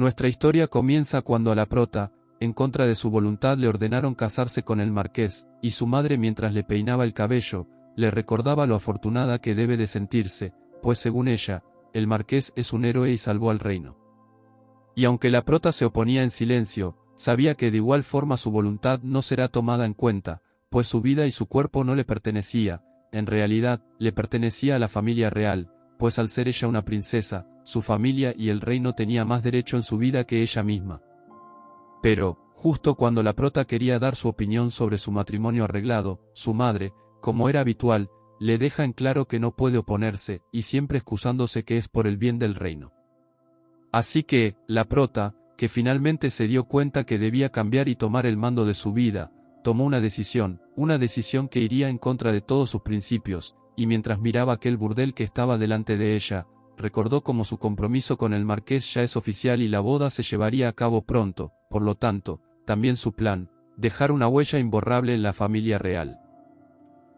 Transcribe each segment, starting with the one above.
Nuestra historia comienza cuando a la prota, en contra de su voluntad, le ordenaron casarse con el marqués, y su madre, mientras le peinaba el cabello, le recordaba lo afortunada que debe de sentirse, pues según ella, el marqués es un héroe y salvó al reino. Y aunque la prota se oponía en silencio, sabía que de igual forma su voluntad no será tomada en cuenta, pues su vida y su cuerpo no le pertenecía, en realidad, le pertenecía a la familia real, pues al ser ella una princesa, su familia y el reino tenía más derecho en su vida que ella misma. Pero, justo cuando la prota quería dar su opinión sobre su matrimonio arreglado, su madre, como era habitual, le deja en claro que no puede oponerse, y siempre excusándose que es por el bien del reino. Así que, la prota, que finalmente se dio cuenta que debía cambiar y tomar el mando de su vida, tomó una decisión que iría en contra de todos sus principios, y mientras miraba aquel burdel que estaba delante de ella, recordó cómo su compromiso con el marqués ya es oficial y la boda se llevaría a cabo pronto, por lo tanto, también su plan, dejar una huella imborrable en la familia real.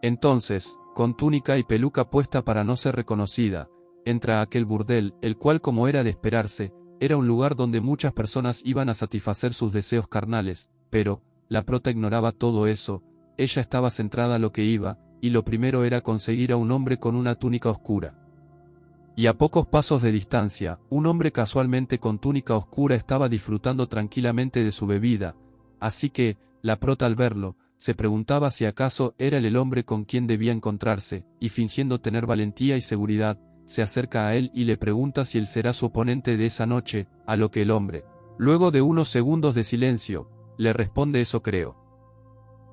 Entonces, con túnica y peluca puesta para no ser reconocida, entra a aquel burdel, el cual, como era de esperarse, era un lugar donde muchas personas iban a satisfacer sus deseos carnales, pero, la prota ignoraba todo eso, ella estaba centrada en lo que iba, y lo primero era conseguir a un hombre con una túnica oscura. Y a pocos pasos de distancia, un hombre casualmente con túnica oscura estaba disfrutando tranquilamente de su bebida, así que, la prota al verlo, se preguntaba si acaso era él el hombre con quien debía encontrarse, y fingiendo tener valentía y seguridad, se acerca a él y le pregunta si él será su oponente de esa noche, a lo que el hombre, luego de unos segundos de silencio, le responde: eso creo.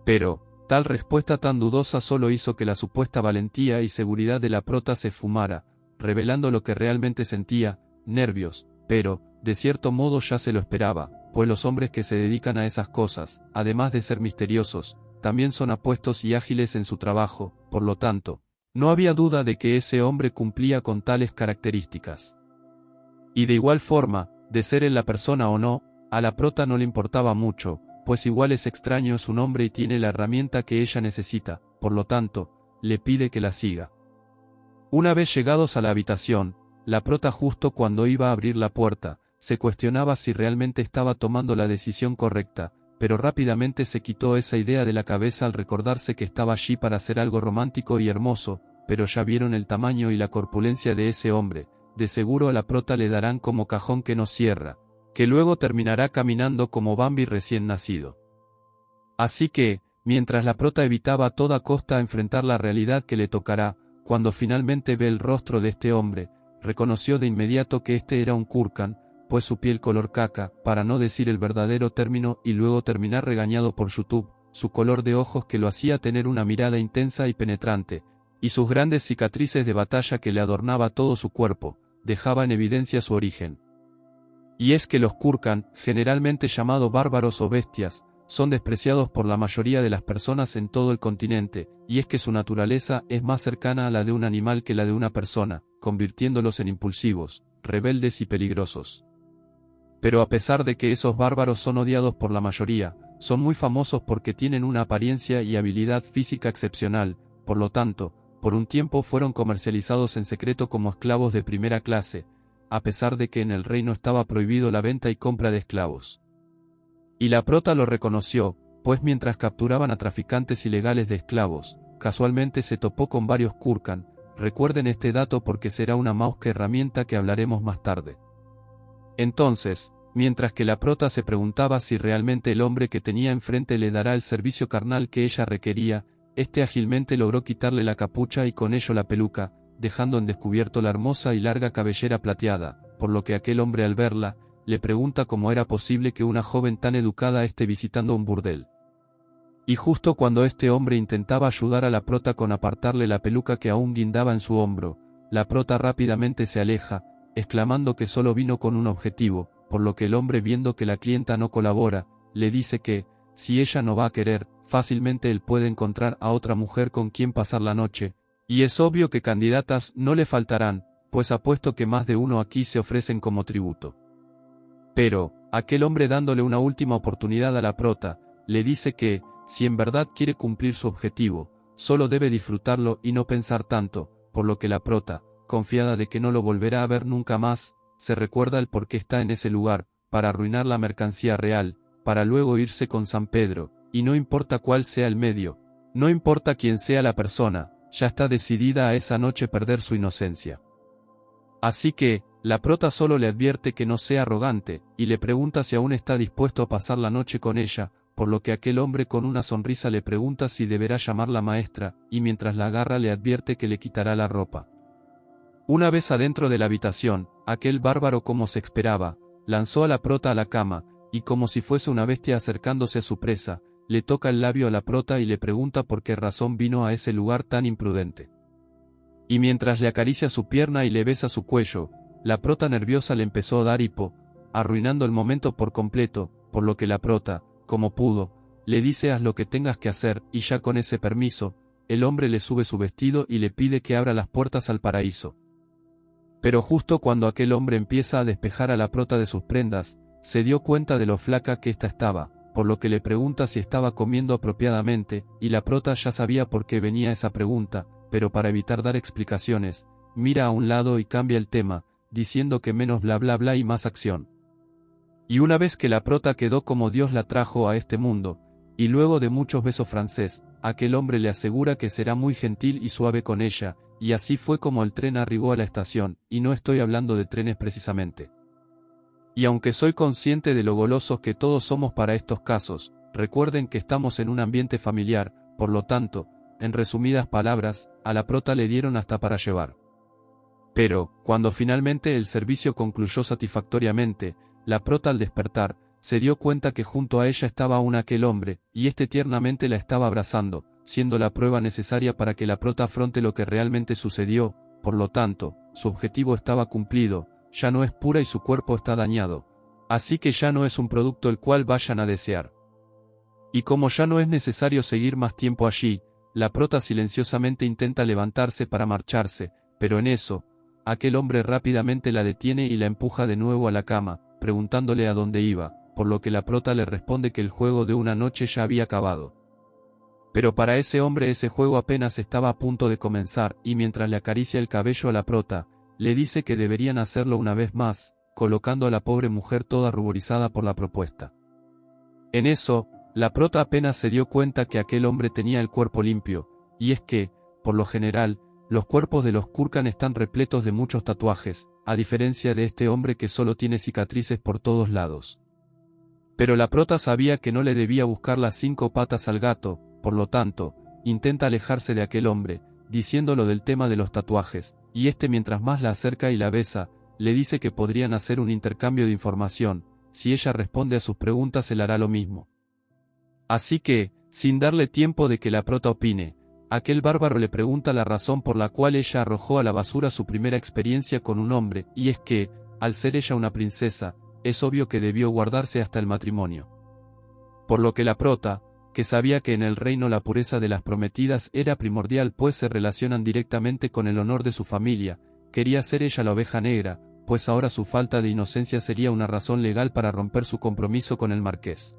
Pero, tal respuesta tan dudosa solo hizo que la supuesta valentía y seguridad de la prota se esfumara, revelando lo que realmente sentía, nervios, pero, de cierto modo ya se lo esperaba, pues los hombres que se dedican a esas cosas, además de ser misteriosos, también son apuestos y ágiles en su trabajo, por lo tanto, no había duda de que ese hombre cumplía con tales características. Y de igual forma, de ser él la persona o no, a la prota no le importaba mucho, pues igual es extraño, es un hombre y tiene la herramienta que ella necesita, por lo tanto, le pide que la siga. Una vez llegados a la habitación, la prota, justo cuando iba a abrir la puerta, se cuestionaba si realmente estaba tomando la decisión correcta, pero rápidamente se quitó esa idea de la cabeza al recordarse que estaba allí para hacer algo romántico y hermoso, pero ya vieron el tamaño y la corpulencia de ese hombre, de seguro a la prota le darán como cajón que no cierra, que luego terminará caminando como Bambi recién nacido. Así que, mientras la prota evitaba a toda costa enfrentar la realidad que le tocará, cuando finalmente ve el rostro de este hombre, reconoció de inmediato que este era un Kurkan, pues su piel color caca, para no decir el verdadero término y luego terminar regañado por YouTube, su color de ojos que lo hacía tener una mirada intensa y penetrante, y sus grandes cicatrices de batalla que le adornaba todo su cuerpo, dejaba en evidencia su origen. Y es que los Kurkan, generalmente llamados bárbaros o bestias, son despreciados por la mayoría de las personas en todo el continente, y es que su naturaleza es más cercana a la de un animal que la de una persona, convirtiéndolos en impulsivos, rebeldes y peligrosos. Pero a pesar de que esos bárbaros son odiados por la mayoría, son muy famosos porque tienen una apariencia y habilidad física excepcional, por lo tanto, por un tiempo fueron comercializados en secreto como esclavos de primera clase, a pesar de que en el reino estaba prohibido la venta y compra de esclavos. Y la prota lo reconoció, pues mientras capturaban a traficantes ilegales de esclavos, casualmente se topó con varios Kurkan. Recuerden este dato porque será una mouse herramienta que hablaremos más tarde. Entonces, mientras que la prota se preguntaba si realmente el hombre que tenía enfrente le dará el servicio carnal que ella requería, este ágilmente logró quitarle la capucha y con ello la peluca, dejando en descubierto la hermosa y larga cabellera plateada, por lo que aquel hombre al verla, le pregunta cómo era posible que una joven tan educada esté visitando un burdel. Y justo cuando este hombre intentaba ayudar a la prota con apartarle la peluca que aún guindaba en su hombro, la prota rápidamente se aleja, exclamando que solo vino con un objetivo, por lo que el hombre, viendo que la clienta no colabora, le dice que, si ella no va a querer, fácilmente él puede encontrar a otra mujer con quien pasar la noche, y es obvio que candidatas no le faltarán, pues apuesto que más de uno aquí se ofrecen como tributo. Pero, aquel hombre, dándole una última oportunidad a la prota, le dice que, si en verdad quiere cumplir su objetivo, solo debe disfrutarlo y no pensar tanto, por lo que la prota, confiada de que no lo volverá a ver nunca más, se recuerda el por qué está en ese lugar, para arruinar la mercancía real, para luego irse con San Pedro, y no importa cuál sea el medio, no importa quién sea la persona, ya está decidida a esa noche perder su inocencia. Así que, la prota solo le advierte que no sea arrogante, y le pregunta si aún está dispuesto a pasar la noche con ella, por lo que aquel hombre con una sonrisa le pregunta si deberá llamarla maestra, y mientras la agarra le advierte que le quitará la ropa. Una vez adentro de la habitación, aquel bárbaro, como se esperaba, lanzó a la prota a la cama, y como si fuese una bestia acercándose a su presa, le toca el labio a la prota y le pregunta por qué razón vino a ese lugar tan imprudente. Y mientras le acaricia su pierna y le besa su cuello, la prota nerviosa le empezó a dar hipo, arruinando el momento por completo, por lo que la prota, como pudo, le dice haz lo que tengas que hacer, y ya con ese permiso, el hombre le sube su vestido y le pide que abra las puertas al paraíso. Pero justo cuando aquel hombre empieza a despejar a la prota de sus prendas, se dio cuenta de lo flaca que ésta estaba, por lo que le pregunta si estaba comiendo apropiadamente, y la prota ya sabía por qué venía esa pregunta, pero para evitar dar explicaciones, mira a un lado y cambia el tema, diciendo que menos bla bla bla y más acción. Y una vez que la prota quedó como Dios la trajo a este mundo, y luego de muchos besos francés, aquel hombre le asegura que será muy gentil y suave con ella, y así fue como el tren arribó a la estación, y no estoy hablando de trenes precisamente. Y aunque soy consciente de lo golosos que todos somos para estos casos, recuerden que estamos en un ambiente familiar, por lo tanto, en resumidas palabras, a la prota le dieron hasta para llevar. Pero, cuando finalmente el servicio concluyó satisfactoriamente, la prota al despertar, se dio cuenta que junto a ella estaba aún aquel hombre, y este tiernamente la estaba abrazando, siendo la prueba necesaria para que la prota afronte lo que realmente sucedió, por lo tanto, su objetivo estaba cumplido, ya no es pura y su cuerpo está dañado. Así que ya no es un producto el cual vayan a desear. Y como ya no es necesario seguir más tiempo allí, la prota silenciosamente intenta levantarse para marcharse, pero en eso, aquel hombre rápidamente la detiene y la empuja de nuevo a la cama, preguntándole a dónde iba, por lo que la prota le responde que el juego de una noche ya había acabado. Pero para ese hombre ese juego apenas estaba a punto de comenzar, y mientras le acaricia el cabello a la prota, le dice que deberían hacerlo una vez más, colocando a la pobre mujer toda ruborizada por la propuesta. En eso, la prota apenas se dio cuenta que aquel hombre tenía el cuerpo limpio, y es que, por lo general, los cuerpos de los Kurkan están repletos de muchos tatuajes, a diferencia de este hombre que solo tiene cicatrices por todos lados. Pero la prota sabía que no le debía buscar las 5 patas al gato, por lo tanto, intenta alejarse de aquel hombre, diciéndolo del tema de los tatuajes, y este mientras más la acerca y la besa, le dice que podrían hacer un intercambio de información, si ella responde a sus preguntas él hará lo mismo. Así que, sin darle tiempo de que la prota opine, aquel bárbaro le pregunta la razón por la cual ella arrojó a la basura su primera experiencia con un hombre, y es que, al ser ella una princesa, es obvio que debió guardarse hasta el matrimonio. Por lo que la prota, que sabía que en el reino la pureza de las prometidas era primordial pues se relacionan directamente con el honor de su familia, quería ser ella la oveja negra, pues ahora su falta de inocencia sería una razón legal para romper su compromiso con el marqués.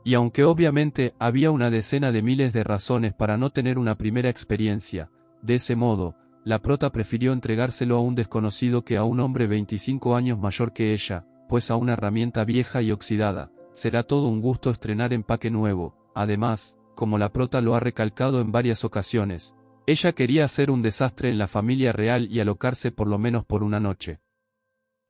Y aunque obviamente había una decena de miles de razones para no tener una primera experiencia, de ese modo, la prota prefirió entregárselo a un desconocido que a un hombre 25 años mayor que ella, pues a una herramienta vieja y oxidada. Será todo un gusto estrenar empaque nuevo. Además, como la prota lo ha recalcado en varias ocasiones, ella quería hacer un desastre en la familia real y alocarse por lo menos por una noche.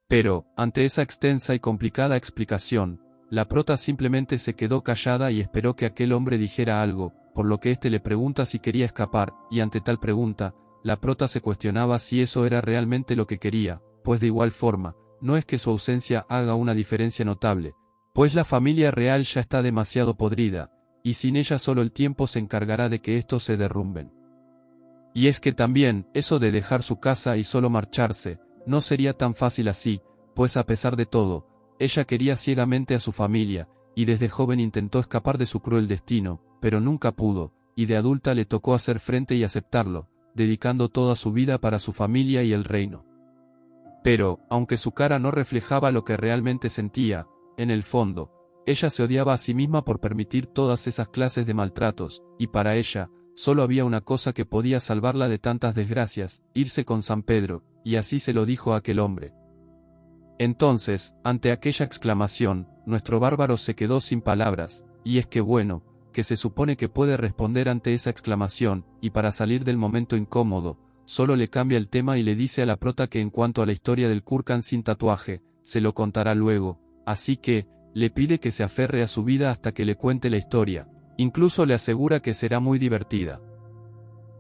Pero, ante esa extensa y complicada explicación, la prota simplemente se quedó callada y esperó que aquel hombre dijera algo, por lo que éste le pregunta si quería escapar, y ante tal pregunta, la prota se cuestionaba si eso era realmente lo que quería, pues de igual forma, no es que su ausencia haga una diferencia notable, pues la familia real ya está demasiado podrida, y sin ella solo el tiempo se encargará de que estos se derrumben. Y es que también, eso de dejar su casa y solo marcharse, no sería tan fácil así, pues a pesar de todo, ella quería ciegamente a su familia, y desde joven intentó escapar de su cruel destino, pero nunca pudo, y de adulta le tocó hacer frente y aceptarlo, dedicando toda su vida para su familia y el reino. Pero, aunque su cara no reflejaba lo que realmente sentía, en el fondo, ella se odiaba a sí misma por permitir todas esas clases de maltratos, y para ella, solo había una cosa que podía salvarla de tantas desgracias, irse con San Pedro, y así se lo dijo a aquel hombre. Entonces, ante aquella exclamación, nuestro bárbaro se quedó sin palabras, y es que bueno, que se supone que puede responder ante esa exclamación, y para salir del momento incómodo, solo le cambia el tema y le dice a la prota que en cuanto a la historia del Kurgan sin tatuaje, se lo contará luego, así que, le pide que se aferre a su vida hasta que le cuente la historia, incluso le asegura que será muy divertida.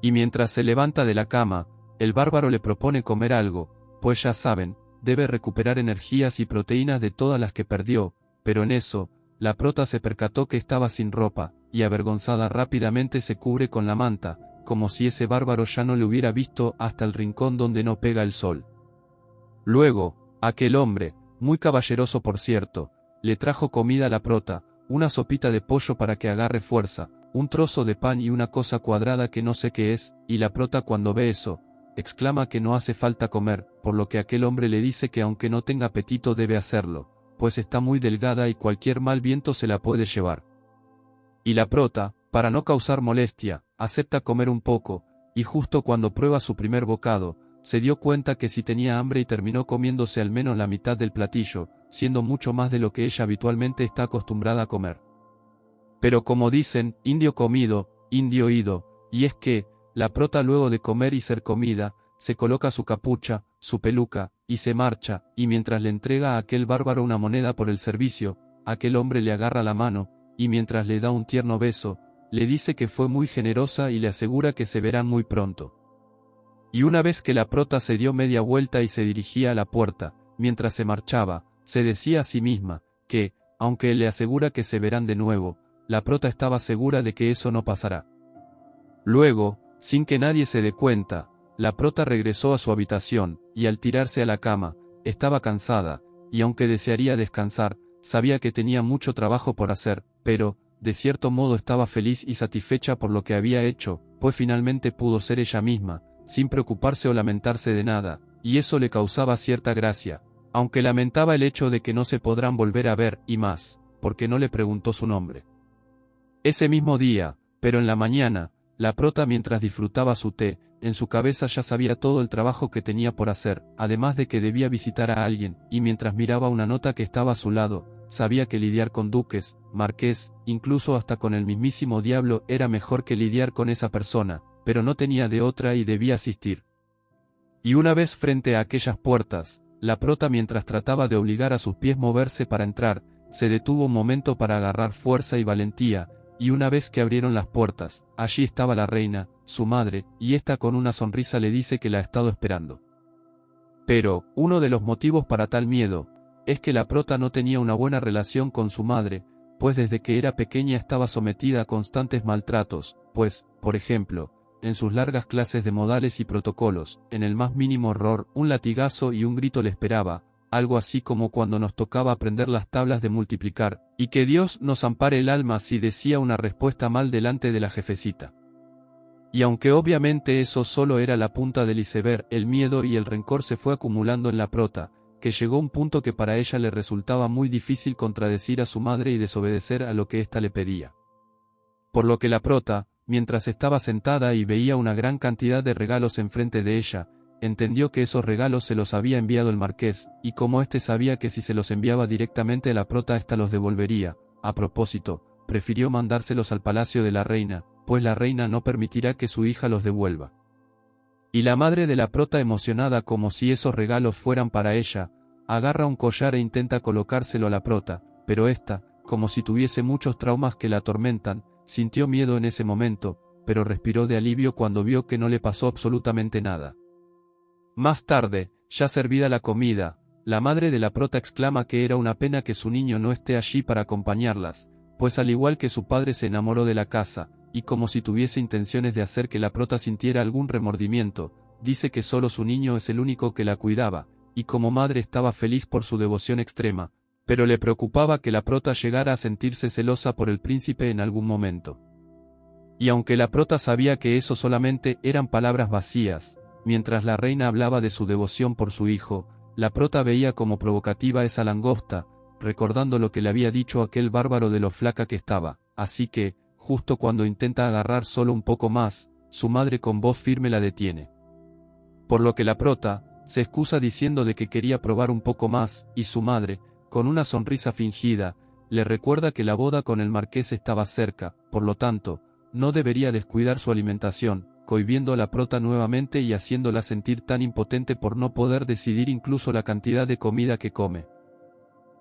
Y mientras se levanta de la cama, el bárbaro le propone comer algo, pues ya saben, debe recuperar energías y proteínas de todas las que perdió, pero en eso, la prota se percató que estaba sin ropa, y avergonzada rápidamente se cubre con la manta, como si ese bárbaro ya no le hubiera visto hasta el rincón donde no pega el sol. Luego, aquel hombre, muy caballeroso por cierto, le trajo comida a la prota, una sopita de pollo para que agarre fuerza, un trozo de pan y una cosa cuadrada que no sé qué es, y la prota cuando ve eso, exclama que no hace falta comer, por lo que aquel hombre le dice que aunque no tenga apetito debe hacerlo, pues está muy delgada y cualquier mal viento se la puede llevar. Y la prota, para no causar molestia, acepta comer un poco, y justo cuando prueba su primer bocado, se dio cuenta que sí tenía hambre y terminó comiéndose al menos la mitad del platillo, siendo mucho más de lo que ella habitualmente está acostumbrada a comer. Pero como dicen, indio comido, indio ido, y es que, la prota luego de comer y ser comida, se coloca su capucha, su peluca, y se marcha, y mientras le entrega a aquel bárbaro una moneda por el servicio, aquel hombre le agarra la mano, y mientras le da un tierno beso, le dice que fue muy generosa y le asegura que se verán muy pronto. Y una vez que la prota se dio media vuelta y se dirigía a la puerta, mientras se marchaba, se decía a sí misma, que, aunque él le asegura que se verán de nuevo, la prota estaba segura de que eso no pasará. Luego, sin que nadie se dé cuenta, la prota regresó a su habitación, y al tirarse a la cama, estaba cansada, y aunque desearía descansar, sabía que tenía mucho trabajo por hacer, pero, de cierto modo estaba feliz y satisfecha por lo que había hecho, pues finalmente pudo ser ella misma, sin preocuparse o lamentarse de nada, y eso le causaba cierta gracia, aunque lamentaba el hecho de que no se podrán volver a ver, y más, porque no le preguntó su nombre. Ese mismo día, pero en la mañana, la prota mientras disfrutaba su té, en su cabeza ya sabía todo el trabajo que tenía por hacer, además de que debía visitar a alguien, y mientras miraba una nota que estaba a su lado, sabía que lidiar con duques, marqués, incluso hasta con el mismísimo diablo era mejor que lidiar con esa persona, pero no tenía de otra y debía asistir. Y una vez frente a aquellas puertas, la prota mientras trataba de obligar a sus pies moverse para entrar, se detuvo un momento para agarrar fuerza y valentía, y una vez que abrieron las puertas, allí estaba la reina, su madre, y ésta con una sonrisa le dice que la ha estado esperando. Pero, uno de los motivos para tal miedo, es que la prota no tenía una buena relación con su madre, pues desde que era pequeña estaba sometida a constantes maltratos, pues, por ejemplo, en sus largas clases de modales y protocolos, en el más mínimo error, un latigazo y un grito le esperaba, algo así como cuando nos tocaba aprender las tablas de multiplicar, y que Dios nos ampare el alma si decía una respuesta mal delante de la jefecita. Y aunque obviamente eso solo era la punta del iceberg, el miedo y el rencor se fue acumulando en la prota, que llegó un punto que para ella le resultaba muy difícil contradecir a su madre y desobedecer a lo que ésta le pedía. Por lo que la prota, mientras estaba sentada y veía una gran cantidad de regalos enfrente de ella, entendió que esos regalos se los había enviado el marqués, y como éste sabía que si se los enviaba directamente a la prota ésta los devolvería, a propósito, prefirió mandárselos al palacio de la reina, pues la reina no permitirá que su hija los devuelva. Y la madre de la prota, emocionada como si esos regalos fueran para ella, agarra un collar e intenta colocárselo a la prota, pero ésta, como si tuviese muchos traumas que la atormentan, sintió miedo en ese momento, pero respiró de alivio cuando vio que no le pasó absolutamente nada. Más tarde, ya servida la comida, la madre de la prota exclama que era una pena que su niño no esté allí para acompañarlas, pues al igual que su padre se enamoró de la casa, y como si tuviese intenciones de hacer que la prota sintiera algún remordimiento, dice que solo su niño es el único que la cuidaba, y como madre estaba feliz por su devoción extrema, pero le preocupaba que la prota llegara a sentirse celosa por el príncipe en algún momento. Y aunque la prota sabía que eso solamente eran palabras vacías, mientras la reina hablaba de su devoción por su hijo, la prota veía como provocativa esa langosta, recordando lo que le había dicho aquel bárbaro de lo flaca que estaba, así que, justo cuando intenta agarrar solo un poco más, su madre con voz firme la detiene. Por lo que la prota, se excusa diciendo de que quería probar un poco más, y su madre, con una sonrisa fingida, le recuerda que la boda con el marqués estaba cerca, por lo tanto, no debería descuidar su alimentación, cohibiendo a la prota nuevamente y haciéndola sentir tan impotente por no poder decidir incluso la cantidad de comida que come.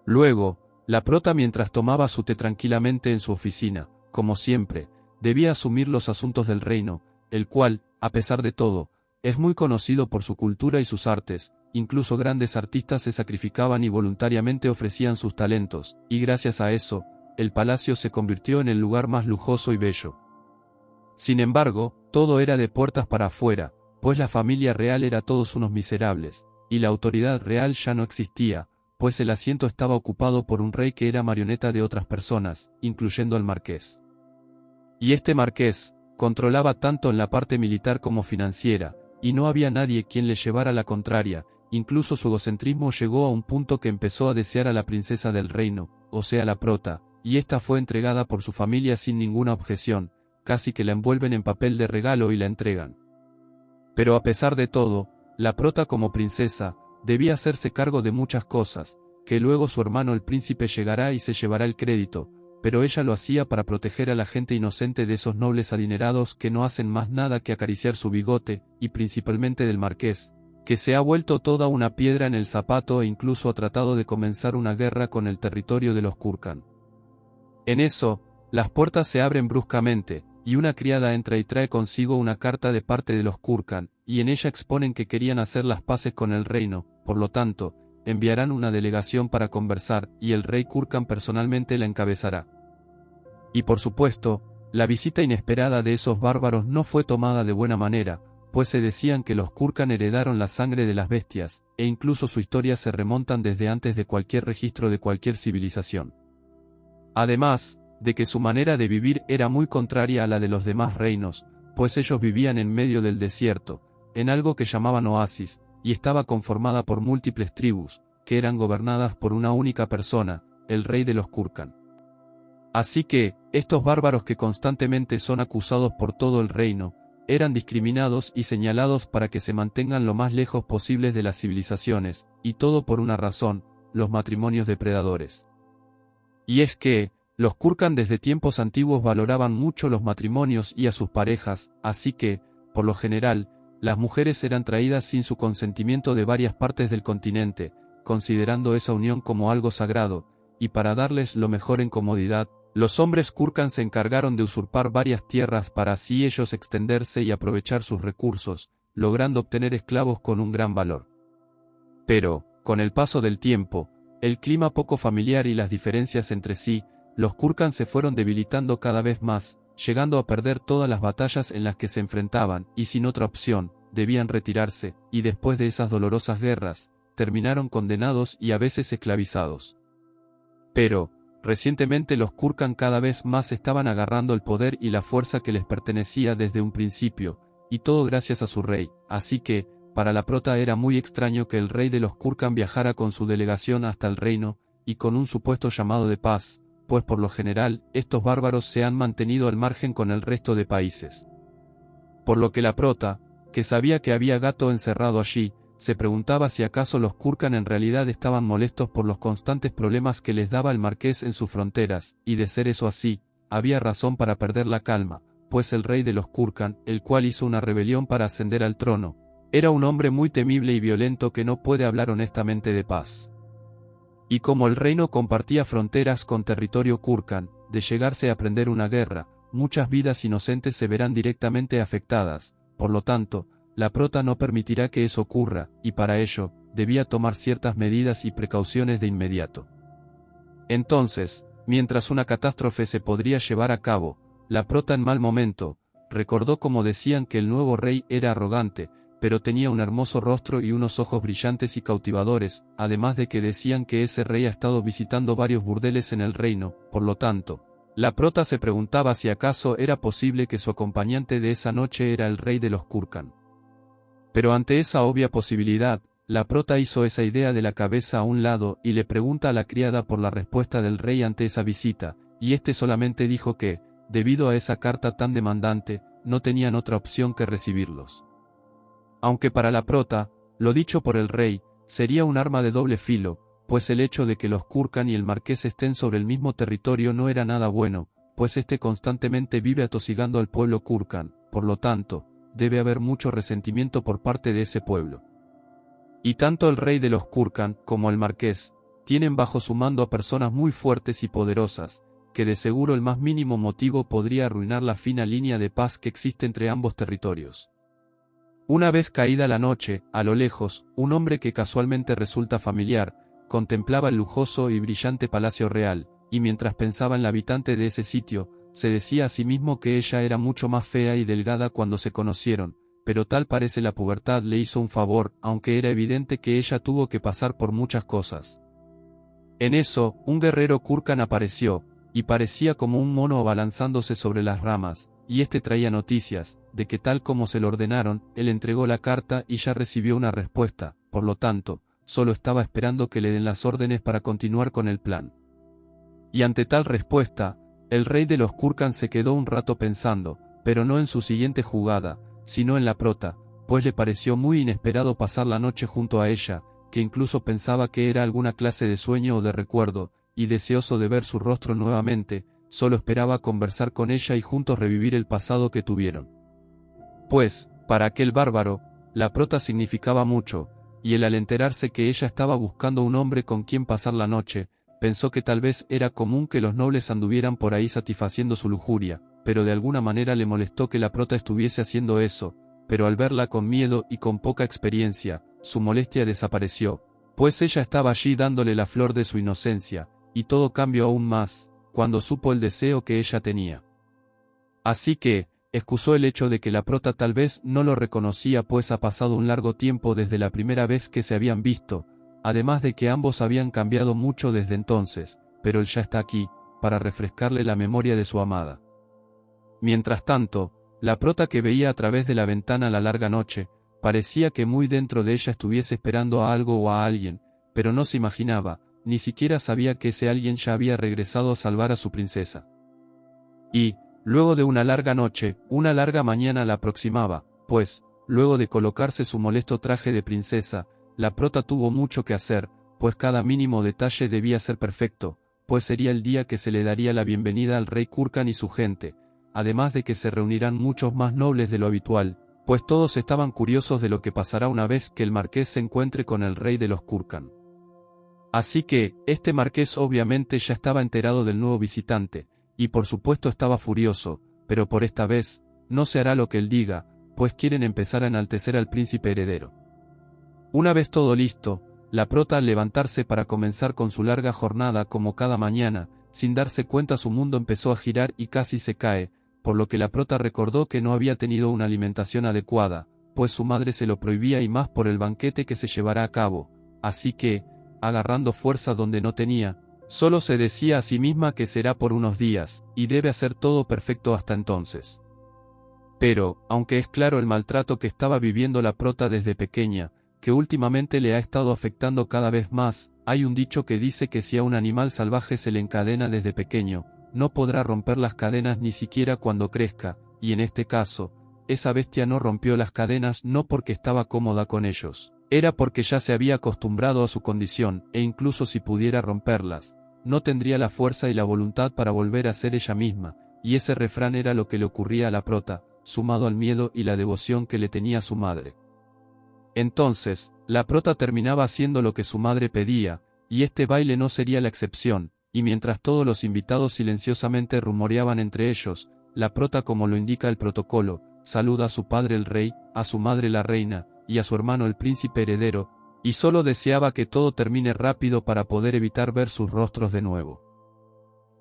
Luego, la prota mientras tomaba su té tranquilamente en su oficina, como siempre, debía asumir los asuntos del reino, el cual, a pesar de todo, es muy conocido por su cultura y sus artes, incluso grandes artistas se sacrificaban y voluntariamente ofrecían sus talentos, y gracias a eso, el palacio se convirtió en el lugar más lujoso y bello. Sin embargo, todo era de puertas para afuera, pues la familia real era todos unos miserables, y la autoridad real ya no existía, pues el asiento estaba ocupado por un rey que era marioneta de otras personas, incluyendo al marqués. Y este marqués, controlaba tanto en la parte militar como financiera, y no había nadie quien le llevara la contraria, incluso su egocentrismo llegó a un punto que empezó a desear a la princesa del reino, o sea la prota, y esta fue entregada por su familia sin ninguna objeción, casi que la envuelven en papel de regalo y la entregan. Pero a pesar de todo, la prota como princesa, debía hacerse cargo de muchas cosas, que luego su hermano el príncipe llegará y se llevará el crédito, pero ella lo hacía para proteger a la gente inocente de esos nobles adinerados que no hacen más nada que acariciar su bigote, y principalmente del marqués, que se ha vuelto toda una piedra en el zapato e incluso ha tratado de comenzar una guerra con el territorio de los Kurkan. En eso, las puertas se abren bruscamente, y una criada entra y trae consigo una carta de parte de los Kurkan, y en ella exponen que querían hacer las paces con el reino, por lo tanto, enviarán una delegación para conversar, y el rey Kurkan personalmente la encabezará. Y por supuesto, la visita inesperada de esos bárbaros no fue tomada de buena manera, pues se decían que los Kurkan heredaron la sangre de las bestias, e incluso su historia se remontan desde antes de cualquier registro de cualquier civilización. Además, de que su manera de vivir era muy contraria a la de los demás reinos, pues ellos vivían en medio del desierto, en algo que llamaban oasis, y estaba conformada por múltiples tribus, que eran gobernadas por una única persona, el rey de los Kurkan. Así que, estos bárbaros que constantemente son acusados por todo el reino, eran discriminados y señalados para que se mantengan lo más lejos posibles de las civilizaciones, y todo por una razón, los matrimonios depredadores. Y es que, los Kurkan desde tiempos antiguos valoraban mucho los matrimonios y a sus parejas, así que, por lo general, las mujeres eran traídas sin su consentimiento de varias partes del continente, considerando esa unión como algo sagrado, y para darles lo mejor en comodidad, los hombres Kurkan se encargaron de usurpar varias tierras para así ellos extenderse y aprovechar sus recursos, logrando obtener esclavos con un gran valor. Pero, con el paso del tiempo, el clima poco familiar y las diferencias entre sí, los Kurkan se fueron debilitando cada vez más, llegando a perder todas las batallas en las que se enfrentaban, y sin otra opción, debían retirarse, y después de esas dolorosas guerras, terminaron condenados y a veces esclavizados. Pero, recientemente los Kurkan cada vez más estaban agarrando el poder y la fuerza que les pertenecía desde un principio, y todo gracias a su rey, así que, para la prota era muy extraño que el rey de los Kurkan viajara con su delegación hasta el reino, y con un supuesto llamado de paz, pues por lo general, estos bárbaros se han mantenido al margen con el resto de países. Por lo que la prota, que sabía que había gato encerrado allí, se preguntaba si acaso los Kurkan en realidad estaban molestos por los constantes problemas que les daba el marqués en sus fronteras, y de ser eso así, había razón para perder la calma, pues el rey de los Kurkan, el cual hizo una rebelión para ascender al trono, era un hombre muy temible y violento que no puede hablar honestamente de paz. Y como el reino compartía fronteras con territorio Kurkan, de llegarse a prender una guerra, muchas vidas inocentes se verán directamente afectadas, por lo tanto, la prota no permitirá que eso ocurra, y para ello, debía tomar ciertas medidas y precauciones de inmediato. Entonces, mientras una catástrofe se podría llevar a cabo, la prota en mal momento, recordó como decían que el nuevo rey era arrogante, pero tenía un hermoso rostro y unos ojos brillantes y cautivadores, además de que decían que ese rey ha estado visitando varios burdeles en el reino, por lo tanto, la prota se preguntaba si acaso era posible que su acompañante de esa noche era el rey de los Kurkan. Pero ante esa obvia posibilidad, la prota hizo esa idea de la cabeza a un lado y le pregunta a la criada por la respuesta del rey ante esa visita, y este solamente dijo que, debido a esa carta tan demandante, no tenían otra opción que recibirlos. Aunque para la prota, Lo dicho por el rey, sería un arma de doble filo, pues el hecho de que los Kurkan y el marqués estén sobre el mismo territorio no era nada bueno, pues este constantemente vive atosigando al pueblo Kurkan, por lo tanto, debe haber mucho resentimiento por parte de ese pueblo. Y tanto el rey de los Kurkan como el marqués, tienen bajo su mando a personas muy fuertes y poderosas, que de seguro el más mínimo motivo podría arruinar la fina línea de paz que existe entre ambos territorios. Una vez caída la noche, a lo lejos, un hombre que casualmente resulta familiar, contemplaba el lujoso y brillante palacio real, y mientras pensaba en la habitante de ese sitio, se decía a sí mismo que ella era mucho más fea y delgada cuando se conocieron, pero tal parece la pubertad le hizo un favor, aunque era evidente que ella tuvo que pasar por muchas cosas. En eso, un guerrero Kurkan apareció, y parecía como un mono abalanzándose sobre las ramas, y este traía noticias, de que tal como se lo ordenaron, él entregó la carta y ya recibió una respuesta, por lo tanto, solo estaba esperando que le den las órdenes para continuar con el plan. Y ante tal respuesta, el rey de los Kurkan se quedó un rato pensando, pero no en su siguiente jugada, sino en la prota, pues le pareció muy inesperado pasar la noche junto a ella, que incluso pensaba que era alguna clase de sueño o de recuerdo, y deseoso de ver su rostro nuevamente, solo esperaba conversar con ella y juntos revivir el pasado que tuvieron. Pues, para aquel bárbaro, la prota significaba mucho, y él al enterarse que ella estaba buscando un hombre con quien pasar la noche, pensó que tal vez era común que los nobles anduvieran por ahí satisfaciendo su lujuria, pero de alguna manera le molestó que la prota estuviese haciendo eso, pero al verla con miedo y con poca experiencia, su molestia desapareció, pues ella estaba allí dándole la flor de su inocencia, y todo cambió aún más, cuando supo el deseo que ella tenía. Así que, excusó el hecho de que la prota tal vez no lo reconocía pues ha pasado un largo tiempo desde la primera vez que se habían visto, además de que ambos habían cambiado mucho desde entonces, pero él ya está aquí, para refrescarle la memoria de su amada. Mientras tanto, la prota que veía a través de la ventana la larga noche, parecía que muy dentro de ella estuviese esperando a algo o a alguien, pero no se imaginaba, ni siquiera sabía que ese alguien ya había regresado a salvar a su princesa. Y, luego de una larga noche, una larga mañana la aproximaba, pues, luego de colocarse su molesto traje de princesa, la prota tuvo mucho que hacer, pues cada mínimo detalle debía ser perfecto, pues sería el día que se le daría la bienvenida al rey Kurkan y su gente, además de que se reunirán muchos más nobles de lo habitual, pues todos estaban curiosos de lo que pasará una vez que el marqués se encuentre con el rey de los Kurkan. Así que, este marqués obviamente ya estaba enterado del nuevo visitante, y por supuesto estaba furioso, pero por esta vez, no se hará lo que él diga, pues quieren empezar a enaltecer al príncipe heredero. Una vez todo listo, la prota al levantarse para comenzar con su larga jornada como cada mañana, sin darse cuenta su mundo empezó a girar y casi se cae, por lo que la prota recordó que no había tenido una alimentación adecuada, pues su madre se lo prohibía y más por el banquete que se llevará a cabo, así que, agarrando fuerza donde no tenía, solo se decía a sí misma que será por unos días, y debe hacer todo perfecto hasta entonces. Pero, aunque es claro el maltrato que estaba viviendo la prota desde pequeña, que últimamente le ha estado afectando cada vez más, hay un dicho que dice que si a un animal salvaje se le encadena desde pequeño, no podrá romper las cadenas ni siquiera cuando crezca, y en este caso, esa bestia no rompió las cadenas no porque estaba cómoda con ellos. Era porque ya se había acostumbrado a su condición, e incluso si pudiera romperlas, no tendría la fuerza y la voluntad para volver a ser ella misma, y ese refrán era lo que le ocurría a la prota, sumado al miedo y la devoción que le tenía su madre. Entonces, la prota terminaba haciendo lo que su madre pedía, y este baile no sería la excepción, y mientras todos los invitados silenciosamente rumoreaban entre ellos, la prota como lo indica el protocolo, saluda a su padre el rey, a su madre la reina, y a su hermano el príncipe heredero, y solo deseaba que todo termine rápido para poder evitar ver sus rostros de nuevo.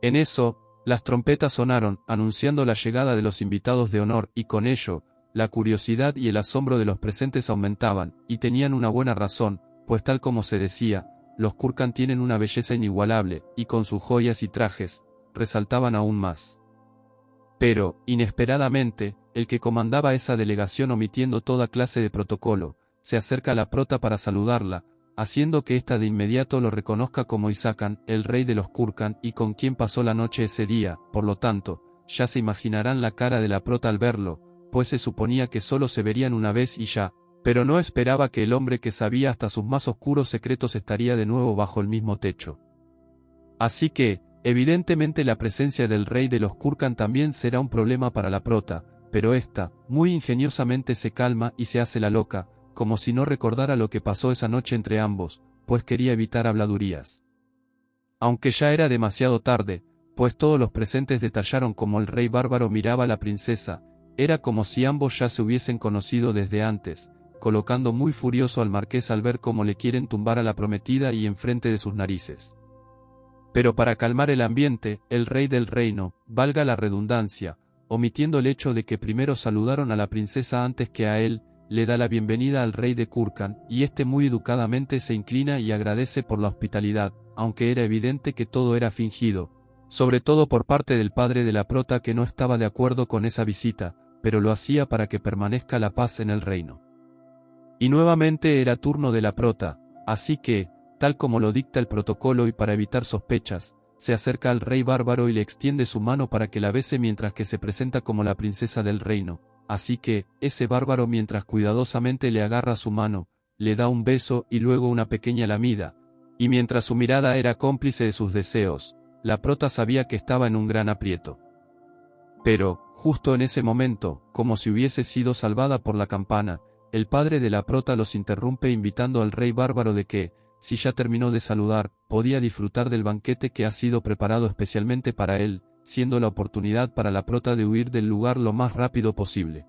En eso, las trompetas sonaron, anunciando la llegada de los invitados de honor, y con ello, la curiosidad y el asombro de los presentes aumentaban, y tenían una buena razón, pues tal como se decía, los Kurkan tienen una belleza inigualable, y con sus joyas y trajes, resaltaban aún más. Pero, inesperadamente, el que comandaba esa delegación omitiendo toda clase de protocolo, se acerca a la prota para saludarla, haciendo que ésta de inmediato lo reconozca como Isakan, el rey de los Kurkan y con quien pasó la noche ese día, por lo tanto, ya se imaginarán la cara de la prota al verlo, pues se suponía que solo se verían una vez y ya, Pero no esperaba que el hombre que sabía hasta sus más oscuros secretos estaría de nuevo bajo el mismo techo. Así que, evidentemente la presencia del rey de los Kurkan también será un problema para la prota, pero esta, muy ingeniosamente se calma y se hace la loca, como si no recordara lo que pasó esa noche entre ambos, pues quería evitar habladurías. Aunque ya era demasiado tarde, pues todos los presentes detallaron cómo el rey bárbaro miraba a la princesa, era como si ambos ya se hubiesen conocido desde antes, colocando muy furioso al marqués al ver cómo le quieren tumbar a la prometida y enfrente de sus narices. Pero para calmar el ambiente, el rey del reino, valga la redundancia, omitiendo el hecho de que primero saludaron a la princesa antes que a él, le da la bienvenida al rey de Kurkan, y este muy educadamente se inclina y agradece por la hospitalidad, aunque era evidente que todo era fingido, sobre todo por parte del padre de la prota que no estaba de acuerdo con esa visita, pero lo hacía para que permanezca la paz en el reino. Y nuevamente era turno de la prota, así que, tal como lo dicta el protocolo y para evitar sospechas, se acerca al rey bárbaro y le extiende su mano para que la bese mientras que se presenta como la princesa del reino, así que, ese bárbaro mientras cuidadosamente le agarra su mano, le da un beso y luego una pequeña lamida, y mientras su mirada era cómplice de sus deseos, la prota sabía que estaba en un gran aprieto. Pero, justo en ese momento, como si hubiese sido salvada por la campana, el padre de la prota los interrumpe invitando al rey bárbaro de que, si ya terminó de saludar, podía disfrutar del banquete que ha sido preparado especialmente para él, siendo la oportunidad para la prota de huir del lugar lo más rápido posible.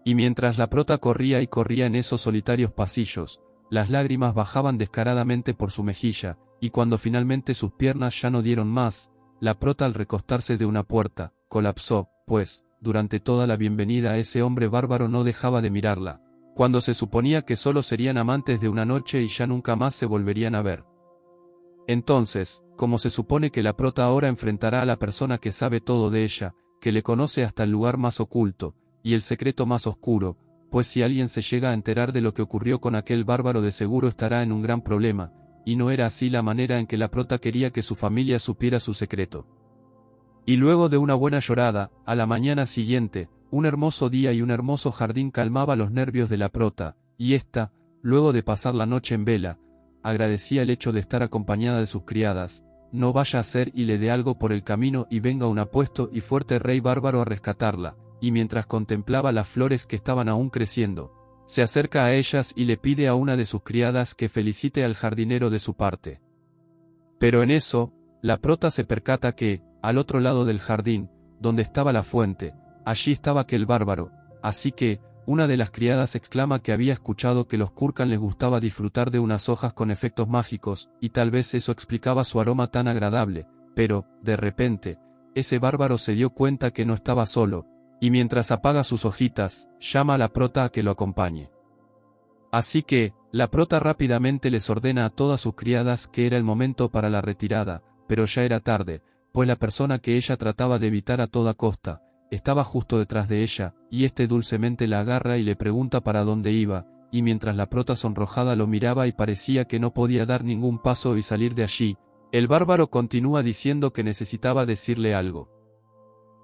Y mientras la prota corría y corría en esos solitarios pasillos, las lágrimas bajaban descaradamente por su mejilla, y cuando finalmente sus piernas ya no dieron más, la prota al recostarse de una puerta, colapsó, pues, durante toda la bienvenida a ese hombre bárbaro no dejaba de mirarla, cuando se suponía que solo serían amantes de una noche y ya nunca más se volverían a ver. Entonces, como se supone que la prota ahora enfrentará a la persona que sabe todo de ella, que le conoce hasta el lugar más oculto, y el secreto más oscuro, pues si alguien se llega a enterar de lo que ocurrió con aquel bárbaro de seguro estará en un gran problema, y no era así la manera en que la prota quería que su familia supiera su secreto. Y luego de una buena llorada, a la mañana siguiente, un hermoso día y un hermoso jardín calmaba los nervios de la prota, y ésta, luego de pasar la noche en vela, agradecía el hecho de estar acompañada de sus criadas, no vaya a ser y le dé algo por el camino y venga un apuesto y fuerte rey bárbaro a rescatarla, y mientras contemplaba las flores que estaban aún creciendo, se acerca a ellas y le pide a una de sus criadas que felicite al jardinero de su parte. Pero en eso, la prota se percata que, al otro lado del jardín, donde estaba la fuente, allí estaba aquel bárbaro, así que, una de las criadas exclama que había escuchado que los Kurkan les gustaba disfrutar de unas hojas con efectos mágicos, y tal vez eso explicaba su aroma tan agradable, pero, de repente, ese bárbaro se dio cuenta que no estaba solo, y mientras apaga sus hojitas, llama a la prota a que lo acompañe. Así que, la prota rápidamente les ordena a todas sus criadas que era el momento para la retirada, pero ya era tarde, pues la persona que ella trataba de evitar a toda costa, estaba justo detrás de ella, y este dulcemente la agarra y le pregunta para dónde iba, y mientras la prota sonrojada lo miraba y parecía que no podía dar ningún paso y salir de allí, el bárbaro continúa diciendo que necesitaba decirle algo.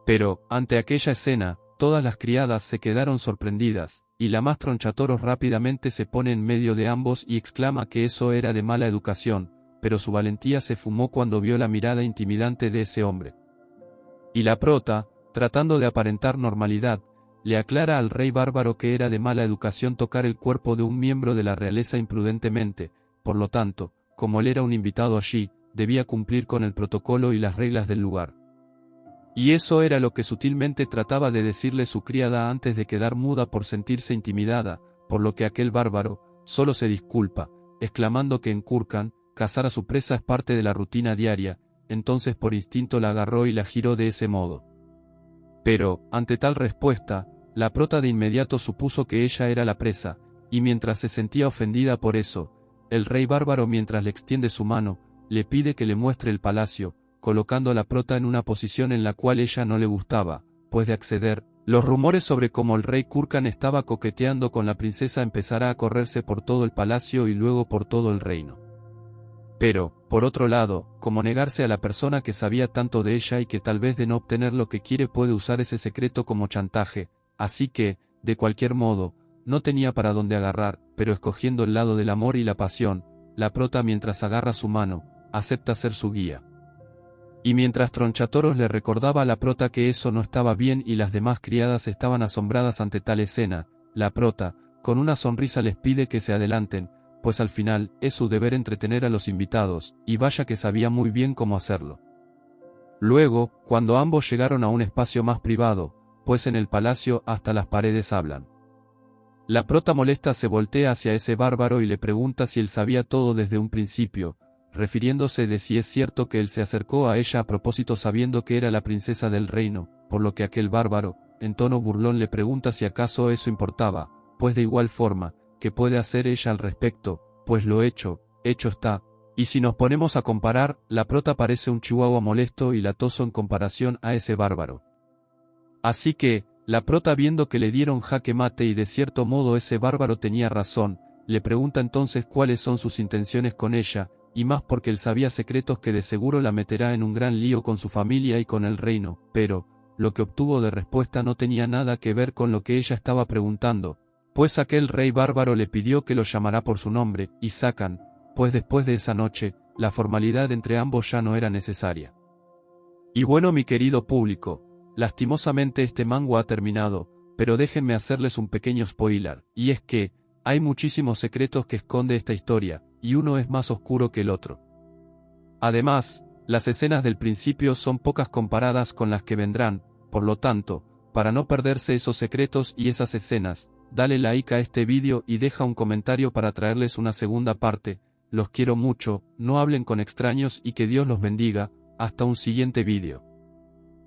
Pero, ante aquella escena, todas las criadas se quedaron sorprendidas, y la más tronchatoros rápidamente se pone en medio de ambos y exclama que eso era de mala educación, pero su valentía se fumó cuando vio la mirada intimidante de ese hombre. Y la prota, tratando de aparentar normalidad, le aclara al rey bárbaro que era de mala educación tocar el cuerpo de un miembro de la realeza imprudentemente, por lo tanto, como él era un invitado allí, debía cumplir con el protocolo y las reglas del lugar. Y eso era lo que sutilmente trataba de decirle su criada antes de quedar muda por sentirse intimidada, por lo que aquel bárbaro, solo se disculpa, exclamando que en Kurkan, cazar a su presa es parte de la rutina diaria, entonces por instinto la agarró y la giró de ese modo. Pero, ante tal respuesta, la prota de inmediato supuso que ella era la presa, y mientras se sentía ofendida por eso, el rey bárbaro mientras le extiende su mano, le pide que le muestre el palacio, colocando a la prota en una posición en la cual ella no le gustaba, pues de acceder, los rumores sobre cómo el rey Kurkan estaba coqueteando con la princesa empezará a correrse por todo el palacio y luego por todo el reino. Pero, por otro lado, como negarse a la persona que sabía tanto de ella y que tal vez de no obtener lo que quiere puede usar ese secreto como chantaje, así que, de cualquier modo, no tenía para dónde agarrar, pero escogiendo el lado del amor y la pasión, la prota mientras agarra su mano, acepta ser su guía. Y mientras Tronchatoros le recordaba a la prota que eso no estaba bien y las demás criadas estaban asombradas ante tal escena, la prota, con una sonrisa les pide que se adelanten, pues al final, es su deber entretener a los invitados, y vaya que sabía muy bien cómo hacerlo. Luego, cuando ambos llegaron a un espacio más privado, pues en el palacio hasta las paredes hablan. La prota molesta se voltea hacia ese bárbaro y le pregunta si él sabía todo desde un principio, refiriéndose de si es cierto que él se acercó a ella a propósito sabiendo que era la princesa del reino, por lo que aquel bárbaro, en tono burlón le pregunta si acaso eso importaba, pues de igual forma, ¿qué puede hacer ella al respecto? Pues lo hecho está. Y si nos ponemos a comparar, la prota parece un chihuahua molesto y latoso en comparación a ese bárbaro. Así que, la prota viendo que le dieron jaque mate y de cierto modo ese bárbaro tenía razón, le pregunta entonces cuáles son sus intenciones con ella, y más porque él sabía secretos que de seguro la meterá en un gran lío con su familia y con el reino, pero, lo que obtuvo de respuesta no tenía nada que ver con lo que ella estaba preguntando, pues aquel rey bárbaro le pidió que lo llamara por su nombre, y sacan, pues después de esa noche, la formalidad entre ambos ya no era necesaria. Y bueno, mi querido público, lastimosamente este manga ha terminado, pero déjenme hacerles un pequeño spoiler, y es que, hay muchísimos secretos que esconde esta historia, y uno es más oscuro que el otro. Además, las escenas del principio son pocas comparadas con las que vendrán, por lo tanto, para no perderse esos secretos y esas escenas, dale like a este vídeo y deja un comentario para traerles una segunda parte. Los quiero mucho, no hablen con extraños y que Dios los bendiga, hasta un siguiente vídeo.